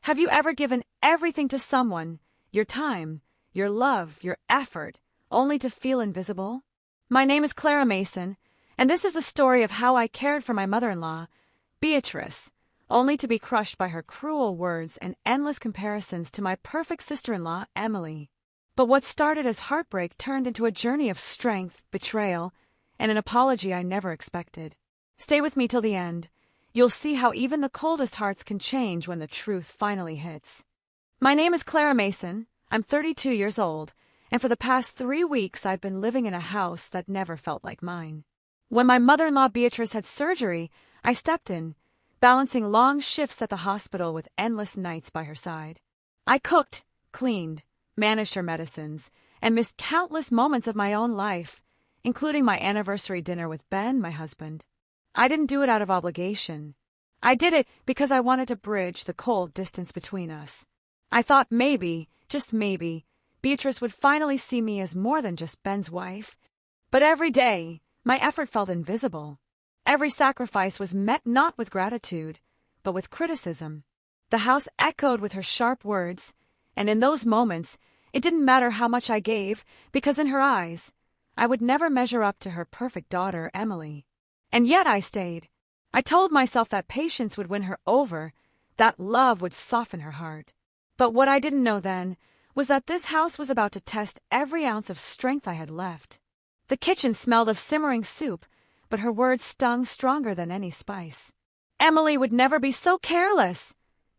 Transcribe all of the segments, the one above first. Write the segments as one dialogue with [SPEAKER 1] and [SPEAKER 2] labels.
[SPEAKER 1] Have you ever given everything to someone, your time, your love, your effort, only to feel invisible? My name is Clara Mason, and this is the story of how I cared for my mother-in-law, Beatrice, only to be crushed by her cruel words and endless comparisons to my perfect sister-in-law, Emily. But what started as heartbreak turned into a journey of strength, betrayal, and an apology I never expected. Stay with me till the end. You'll see how even the coldest hearts can change when the truth finally hits. My name is Clara Mason. I'm 32 years old, and for the past 3 weeks I've been living in a house that never felt like mine. When my mother-in-law Beatrice had surgery, I stepped in, balancing long shifts at the hospital with endless nights by her side. I cooked, cleaned, managed her medicines, and missed countless moments of my own life, including my anniversary dinner with Ben, my husband. I didn't do it out of obligation. I did it because I wanted to bridge the cold distance between us. I thought maybe, just maybe, Beatrice would finally see me as more than just Ben's wife. But every day, my effort felt invisible. Every sacrifice was met not with gratitude, but with criticism. The house echoed with her sharp words, and in those moments, it didn't matter how much I gave, because in her eyes, I would never measure up to her perfect daughter, Emily. And yet I stayed. I told myself that patience would win her over, that love would soften her heart. But what I didn't know then was that this house was about to test every ounce of strength I had left. The kitchen smelled of simmering soup, but her words stung stronger than any spice. Emily would never be so careless,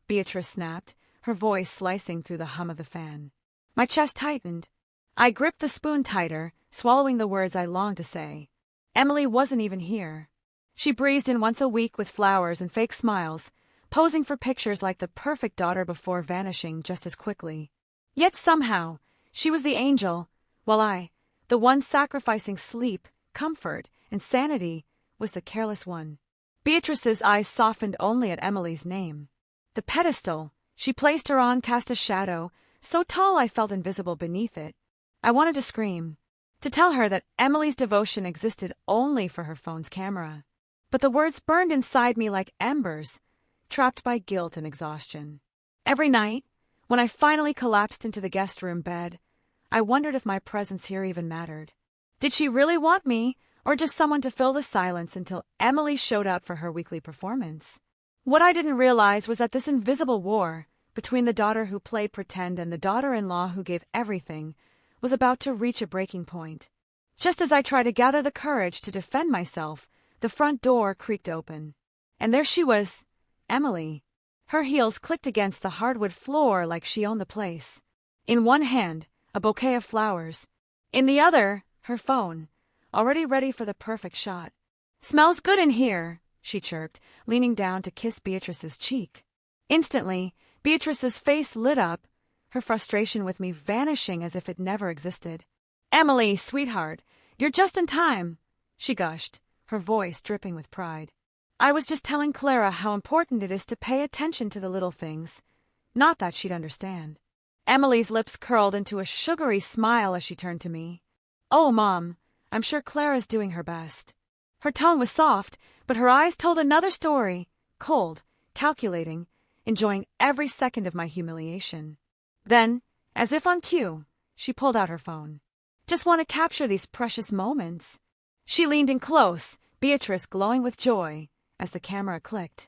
[SPEAKER 1] Beatrice snapped, her voice slicing through the hum of the fan. My chest tightened. I gripped the spoon tighter, swallowing the words I longed to say. Emily wasn't even here. She breezed in once a week with flowers and fake smiles, posing for pictures like the perfect daughter before vanishing just as quickly. Yet somehow, she was the angel, while I, the one sacrificing sleep, comfort, and sanity, was the careless one. Beatrice's eyes softened only at Emily's name. The pedestal she placed her on cast a shadow, so tall I felt invisible beneath it. I wanted to scream, to tell her that Emily's devotion existed only for her phone's camera. But the words burned inside me like embers, trapped by guilt and exhaustion. Every night, when I finally collapsed into the guest room bed, I wondered if my presence here even mattered. Did she really want me, or just someone to fill the silence until Emily showed up for her weekly performance? What I didn't realize was that this invisible war between the daughter who played pretend and the daughter-in-law who gave everything was about to reach a breaking point. Just as I tried to gather the courage to defend myself, the front door creaked open. And there she was, Emily. Her heels clicked against the hardwood floor like she owned the place. In one hand, a bouquet of flowers. In the other, her phone, already ready for the perfect shot. "Smells good in here," she chirped, leaning down to kiss Beatrice's cheek. Instantly, Beatrice's face lit up, her frustration with me vanishing as if it never existed. "Emily, sweetheart, you're just in time," she gushed, her voice dripping with pride. "I was just telling Clara how important it is to pay attention to the little things. Not that she'd understand." Emily's lips curled into a sugary smile as she turned to me. "Oh, Mom, I'm sure Clara's doing her best." Her tone was soft, but her eyes told another story, cold, calculating, enjoying every second of my humiliation. Then, as if on cue, she pulled out her phone. "Just want to capture these precious moments." She leaned in close, Beatrice glowing with joy, as the camera clicked.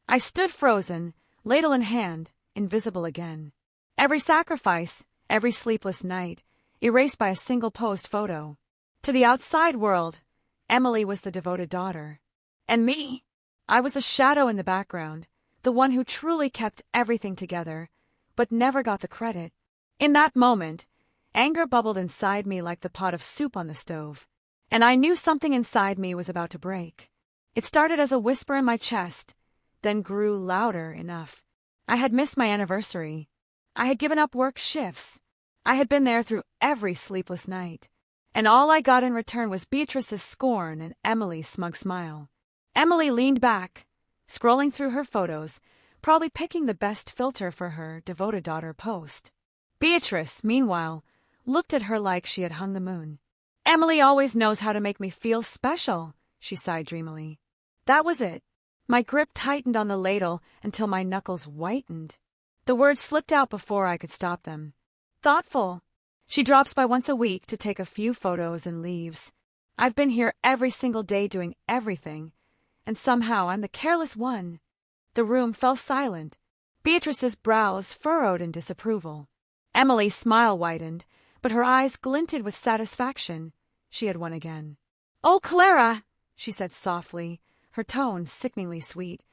[SPEAKER 1] I stood frozen, ladle in hand, invisible again. Every sacrifice, every sleepless night, erased by a single posed photo. To the outside world, Emily was the devoted daughter. And me? I was a shadow in the background, the one who truly kept everything together, but never got the credit. In that moment, anger bubbled inside me like the pot of soup on the stove, and I knew something inside me was about to break. It started as a whisper in my chest, then grew louder enough. I had missed my anniversary. I had given up work shifts. I had been there through every sleepless night. And all I got in return was Beatrice's scorn and Emily's smug smile. Emily leaned back, scrolling through her photos, probably picking the best filter for her devoted daughter post. Beatrice, meanwhile, looked at her like she had hung the moon. "Emily always knows how to make me feel special," she sighed dreamily. That was it. My grip tightened on the ladle until my knuckles whitened. The words slipped out before I could stop them. Thoughtful. She drops by once a week to take a few photos and leaves. I've been here every single day doing everything, and somehow I'm the careless one. The room fell silent. Beatrice's brows furrowed in disapproval. Emily's smile widened, but her eyes glinted with satisfaction. She had won again. "Oh, Clara," she said softly, her tone sickeningly sweet.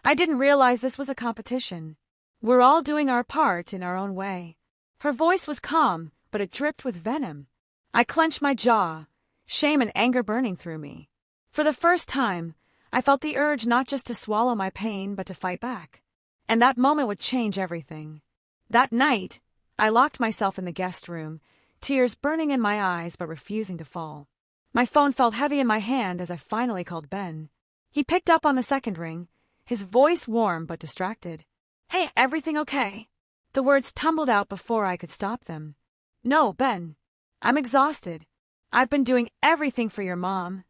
[SPEAKER 1] "I didn't realize this was a competition. We're all doing our part in our own way." Her voice was calm, but it dripped with venom. I clenched my jaw, shame and anger burning through me. For the first time, I felt the urge not just to swallow my pain, but to fight back. And that moment would change everything. That night, I locked myself in the guest room, tears burning in my eyes but refusing to fall. My phone felt heavy in my hand as I finally called Ben. He picked up on the second ring, his voice warm but distracted. "Hey, everything okay?" The words tumbled out before I could stop them. "No, Ben. I'm exhausted. I've been doing everything for your mom.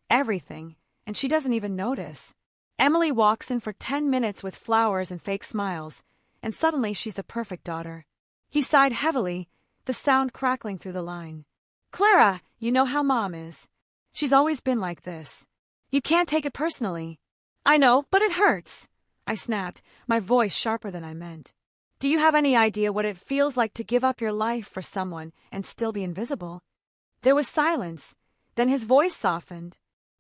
[SPEAKER 1] Everything, and she doesn't even notice." Emily walks in for 10 minutes with flowers and fake smiles, and suddenly she's the perfect daughter. He sighed heavily, the sound crackling through the line. "Clara, you know how Mom is. She's always been like this. You can't take it personally." "I know, but it hurts," I snapped, my voice sharper than I meant. "Do you have any idea what it feels like to give up your life for someone and still be invisible?" There was silence, then his voice softened.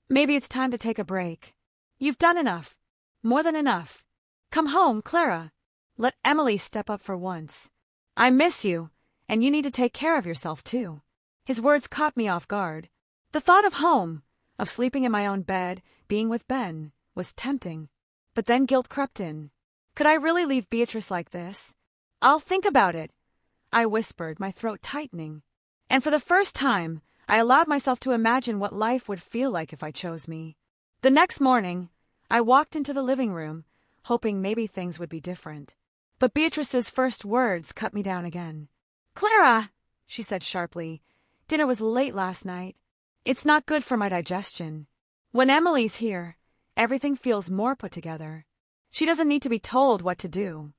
[SPEAKER 1] "Maybe it's time to take a break. You've done enough. More than enough. Come home, Clara. Let Emily step up for once. I miss you, and you need to take care of yourself too." His words caught me off guard. The thought of home, of sleeping in my own bed, being with Ben, was tempting. But then guilt crept in. Could I really leave Beatrice like this? "I'll think about it," I whispered, my throat tightening. And for the first time, I allowed myself to imagine what life would feel like if I chose me. The next morning, I walked into the living room, hoping maybe things would be different. But Beatrice's first words cut me down again. "Clara," she said sharply, "dinner was late last night. It's not good for my digestion. When Emily's here, everything feels more put together. She doesn't need to be told what to do."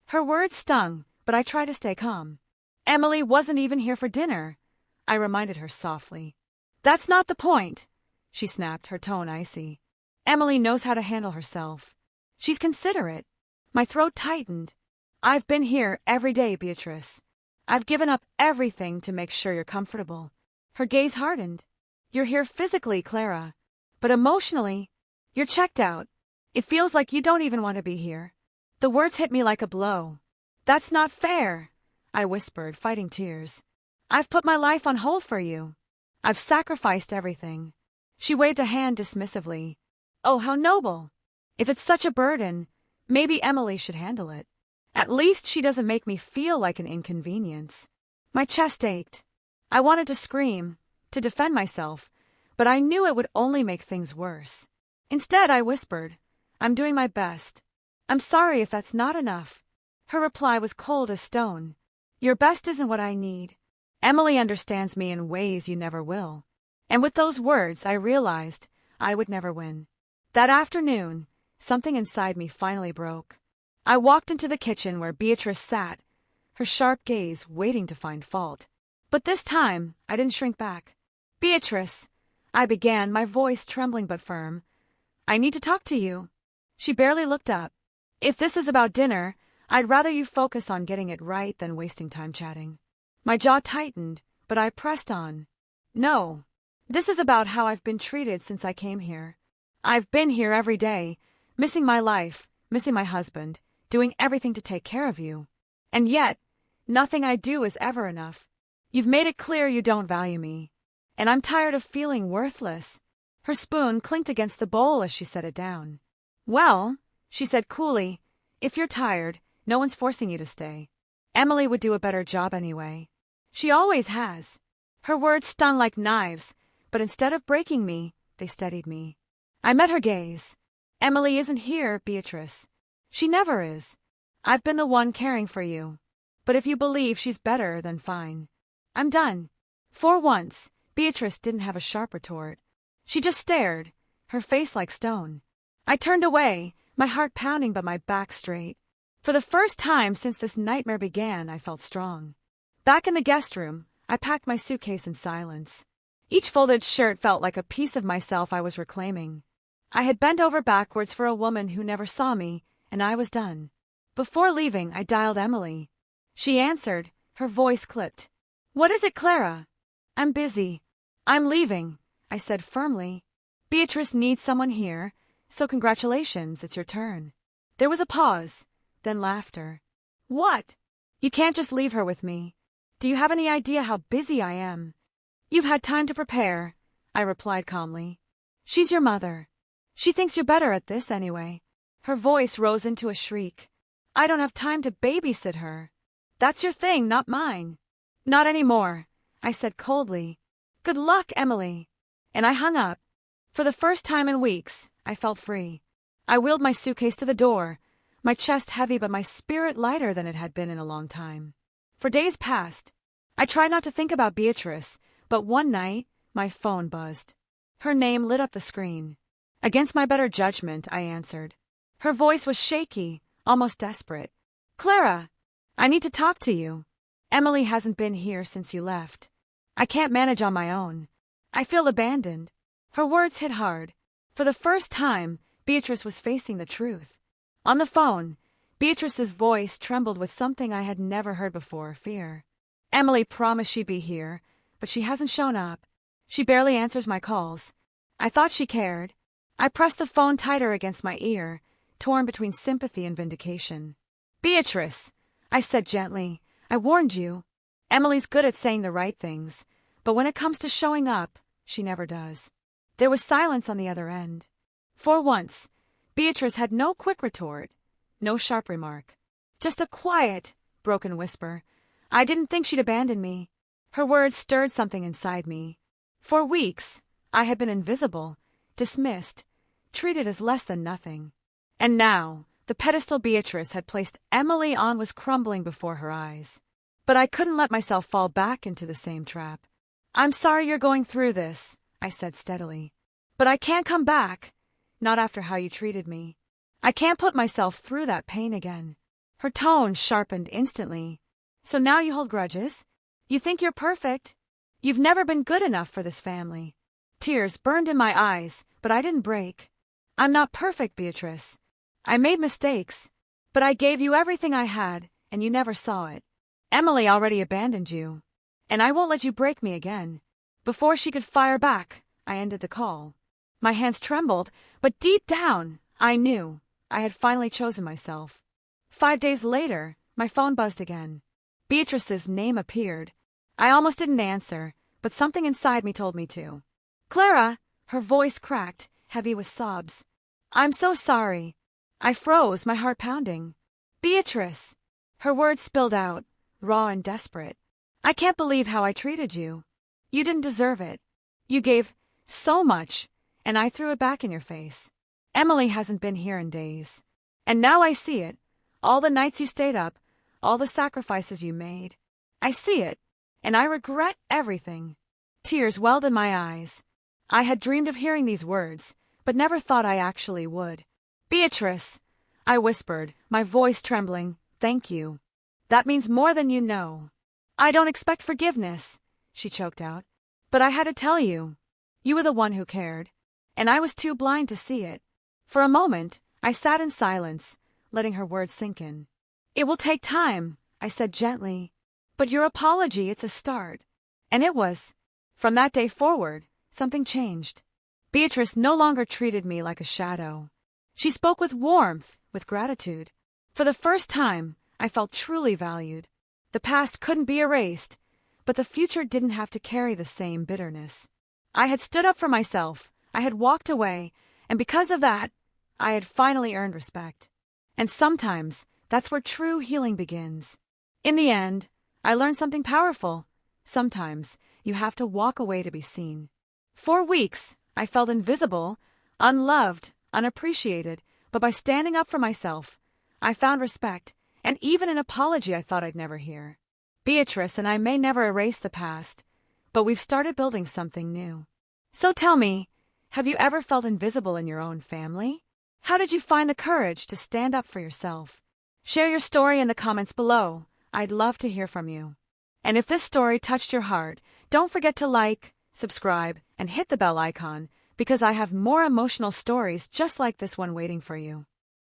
[SPEAKER 1] Her words stung, but I tried to stay calm. "Emily wasn't even here for dinner," I reminded her softly. "That's not the point," she snapped, her tone icy. "Emily knows how to handle herself. She's considerate." My throat tightened. "I've been here every day, Beatrice. I've given up everything to make sure you're comfortable." Her gaze hardened. "You're here physically, Clara, but emotionally, you're checked out. It feels like you don't even want to be here." The words hit me like a blow. "That's not fair," I whispered, fighting tears. "I've put my life on hold for you. I've sacrificed everything." She waved a hand dismissively. "Oh, how noble. If it's such a burden, maybe Emily should handle it. At least she doesn't make me feel like an inconvenience." My chest ached. I wanted to scream, to defend myself, but I knew it would only make things worse. Instead, I whispered, "I'm doing my best. I'm sorry if that's not enough." Her reply was cold as stone. "Your best isn't what I need. Emily understands me in ways you never will." And with those words, I realized I would never win. That afternoon, something inside me finally broke. I walked into the kitchen where Beatrice sat, her sharp gaze waiting to find fault. But this time, I didn't shrink back. "Beatrice," I began, my voice trembling but firm, "I need to talk to you." She barely looked up. "If this is about dinner, I'd rather you focus on getting it right than wasting time chatting." My jaw tightened, but I pressed on. "No. This is about how I've been treated since I came here. I've been here every day, missing my life, missing my husband, doing everything to take care of you. And yet, nothing I do is ever enough. You've made it clear you don't value me. And I'm tired of feeling worthless." Her spoon clinked against the bowl as she set it down. "Well," she said coolly, "if you're tired, no one's forcing you to stay. Emily would do a better job anyway. She always has." Her words stung like knives, but instead of breaking me, they steadied me. I met her gaze. "Emily isn't here, Beatrice. She never is. I've been the one caring for you. But if you believe she's better, then fine. I'm done." For once, Beatrice didn't have a sharp retort. She just stared, her face like stone. I turned away, my heart pounding but my back straight. For the first time since this nightmare began, I felt strong. Back in the guest room, I packed my suitcase in silence. Each folded shirt felt like a piece of myself I was reclaiming. I had bent over backwards for a woman who never saw me, and I was done. Before leaving, I dialed Emily. She answered, her voice clipped. "What is it, Clara?" "I'm busy. I'm leaving," I said firmly. "Beatrice needs someone here, so congratulations, it's your turn." There was a pause, then laughter. "What? You can't just leave her with me. Do you have any idea how busy I am?" "You've had time to prepare," I replied calmly. "She's your mother. She thinks you're better at this anyway." Her voice rose into a shriek. "I don't have time to babysit her." "That's your thing, not mine." "Not anymore," I said coldly. "Good luck, Emily." And I hung up. For the first time in weeks, I felt free. I wheeled my suitcase to the door, my chest heavy but my spirit lighter than it had been in a long time. For days passed. I tried not to think about Beatrice, but one night, my phone buzzed. Her name lit up the screen. Against my better judgment, I answered. Her voice was shaky, almost desperate. "Clara, I need to talk to you. Emily hasn't been here since you left. I can't manage on my own. I feel abandoned." Her words hit hard. For the first time, Beatrice was facing the truth. On the phone, Beatrice's voice trembled with something I had never heard before, fear. "Emily promised she'd be here, but she hasn't shown up. She barely answers my calls. I thought she cared." I pressed the phone tighter against my ear, torn between sympathy and vindication. "Beatrice," I said gently, "I warned you. Emily's good at saying the right things, but when it comes to showing up, she never does." There was silence on the other end. For once, Beatrice had no quick retort, no sharp remark. Just a quiet, broken whisper. "I didn't think she'd abandon me." Her words stirred something inside me. For weeks, I had been invisible, dismissed, treated as less than nothing. And now, the pedestal Beatrice had placed Emily on was crumbling before her eyes. But I couldn't let myself fall back into the same trap. "I'm sorry you're going through this," I said steadily. "But I can't come back, not after how you treated me. I can't put myself through that pain again." Her tone sharpened instantly. "So now you hold grudges? You think you're perfect? You've never been good enough for this family." Tears burned in my eyes, but I didn't break. "I'm not perfect, Beatrice. I made mistakes, but I gave you everything I had, and you never saw it. Emily already abandoned you, and I won't let you break me again." Before she could fire back, I ended the call. My hands trembled, but deep down, I knew I had finally chosen myself. 5 days later, my phone buzzed again. Beatrice's name appeared. I almost didn't answer, but something inside me told me to. "Clara," her voice cracked, heavy with sobs. "I'm so sorry." I froze, my heart pounding. "Beatrice." Her words spilled out, raw and desperate. "I can't believe how I treated you. You didn't deserve it. You gave so much, and I threw it back in your face. Emily hasn't been here in days. And now I see it. All the nights you stayed up, all the sacrifices you made. I see it, and I regret everything." Tears welled in my eyes. I had dreamed of hearing these words, but never thought I actually would. "Beatrice," I whispered, my voice trembling, "thank you. That means more than you know." "I don't expect forgiveness," she choked out. "But I had to tell you. You were the one who cared, and I was too blind to see it." For a moment, I sat in silence, letting her words sink in. "It will take time," I said gently. "But your apology, it's a start." And it was. From that day forward, something changed. Beatrice no longer treated me like a shadow. She spoke with warmth, with gratitude. For the first time, I felt truly valued. The past couldn't be erased, but the future didn't have to carry the same bitterness. I had stood up for myself, I had walked away, and because of that, I had finally earned respect. And sometimes, that's where true healing begins. In the end, I learned something powerful. Sometimes, you have to walk away to be seen. For weeks, I felt invisible, unloved, unappreciated, but by standing up for myself, I found respect, and even an apology I thought I'd never hear. Beatrice and I may never erase the past, but we've started building something new. So tell me, have you ever felt invisible in your own family? How did you find the courage to stand up for yourself? Share your story in the comments below. I'd love to hear from you. And if this story touched your heart, don't forget to like, subscribe, and hit the bell icon, because I have more emotional stories just like this one waiting for you.